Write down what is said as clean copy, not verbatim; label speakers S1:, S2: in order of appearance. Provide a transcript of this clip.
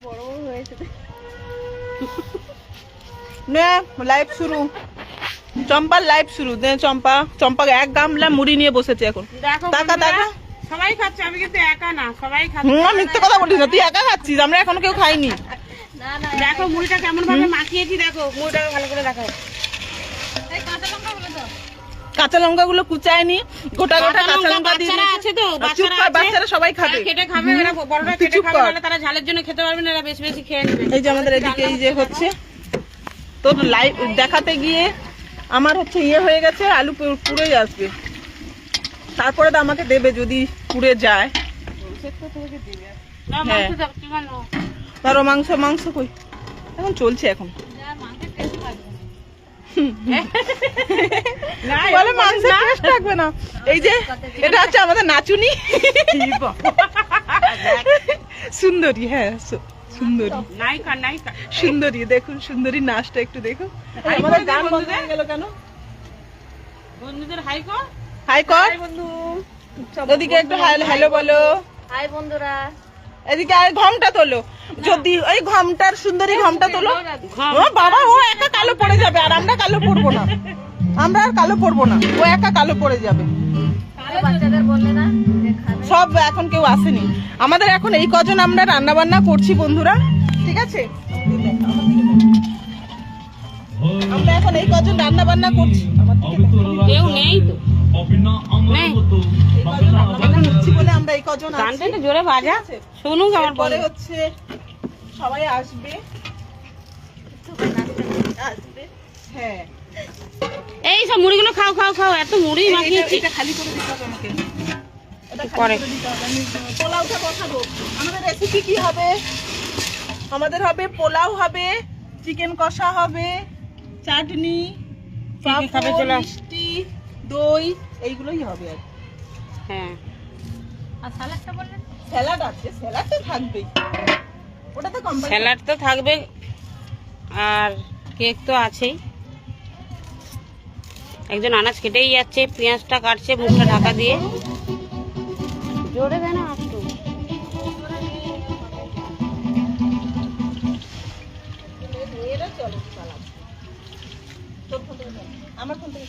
S1: বড় বড় হয়েছে
S2: নে লাইভ শুরু, চম্পার লাইভ শুরু। চম্পা এক গামলা মুড়ি নিয়ে বসেছে এখন। টাকা টাকা
S1: সবাই খাচ্ছে, আমি কিন্তু একা না, সবাই খাচ্ছে।
S2: মিথ্যে কথা বলিস না, তুই একা খাচ্ছিস, আমরা এখনো কেউ খাইনি।
S1: দেখো মুড়িটা কেমন ভাবে মাখিয়েছি, দেখো মুড়িটাকে ভালো করে দেখাও।
S2: কাঁচা লঙ্কা গুলো কুচায়নি, গোটা গোটা কাঁচা লঙ্কা দিয়ে
S1: বাচ্চারা আছে তো,
S2: বাচ্চারা সবাই খাবে,
S1: কেটে খাবে। এরা বড়রা কেটে খাবে, নাহলে তারা ঝালের জন্য খেতে পারবে না, এরা বেশি বেশি খেয়ে নেবে।
S2: এই যে আমাদের এদিকে এই যে হচ্ছে তো লাইভ দেখাতে গিয়ে আমার হচ্ছে ইয়ে হয়ে গেছে, আলু পুড়ে আসবে, তারপরে তো আমাকে দেবে যদি পুড়ে যায়। হ্যাঁ ধরো মাংস কই এখন চলছে, এখন বলে মাংস টেস্ট থাকবে না। এই যে এটা হচ্ছে আমাদের নাচুনি সুন্দরী, হ্যাঁ সুন্দরী সুন্দরী, দেখুন সুন্দরী নাচটা একটু দেখুন। আমাদের গান বন্ধ হয়ে গেল কেন?
S1: বন্ধুদের হাই কর,
S2: হাই কর বন্ধু, ওদিকে একটু হ্যালো বলো।
S1: হাই বন্ধুরা,
S2: এদিকে আর ঘমটা তোলো, যদি ওই ঘমটার সুন্দরী ঘমটা তোলো। ও বাবা, ও একা কালো পড়ে যাবে, আর আমরা কালো পড়বো না, আমরা আর কালো পড়বো না, ও একা কালো পড়ে যাবে।
S1: বাচ্চাদের বললে না
S2: সব এখন কেউ আসেনি, আমাদের এখন এই কজন আমরা রান্না বান্না করছি বন্ধুরা, ঠিক আছে? আমরা এখন এই কজন রান্না বান্না করছি,
S1: কেউ নেই তো,
S2: বলে আমরা এই কজন
S1: গানটা একটু জোরে বাজা, শুনুক আমার
S2: পরে হচ্ছে সবাই আসবে। হ্যাঁ
S1: এই সব মুড়িগুলো খাও খাও খাও, এত মুড়ি মাখিয়েছি।
S2: এটা খালি করে দিতে হবে আমাকে, এটা
S1: পরে।
S2: খালি করে দিতে হবে। আমি পোলাওটা বসাবো। আমাদের রেসিপি কি হবে? আমাদের হবে পোলাও হবে, চিকেন কষা হবে, চাটনি,
S1: কি খাবে চলে আস।
S2: মিষ্টি, দই, এইগুলোই হবে আর।
S1: হ্যাঁ, আর সালাডটা বললেন?
S2: স্যালাড আছে, স্যালাড তো থাকবেই, ওটা তো কম্পালসারি।
S1: স্যালাড তো থাকবে, আর কেক তো আছেই। একজন আনাজ কেটেই যাচ্ছে, পেঁয়াজটা কাটছে মুখটা ঢাকা দিয়ে। জোরে দেয় না একটু।
S2: আমার ফোন থেকে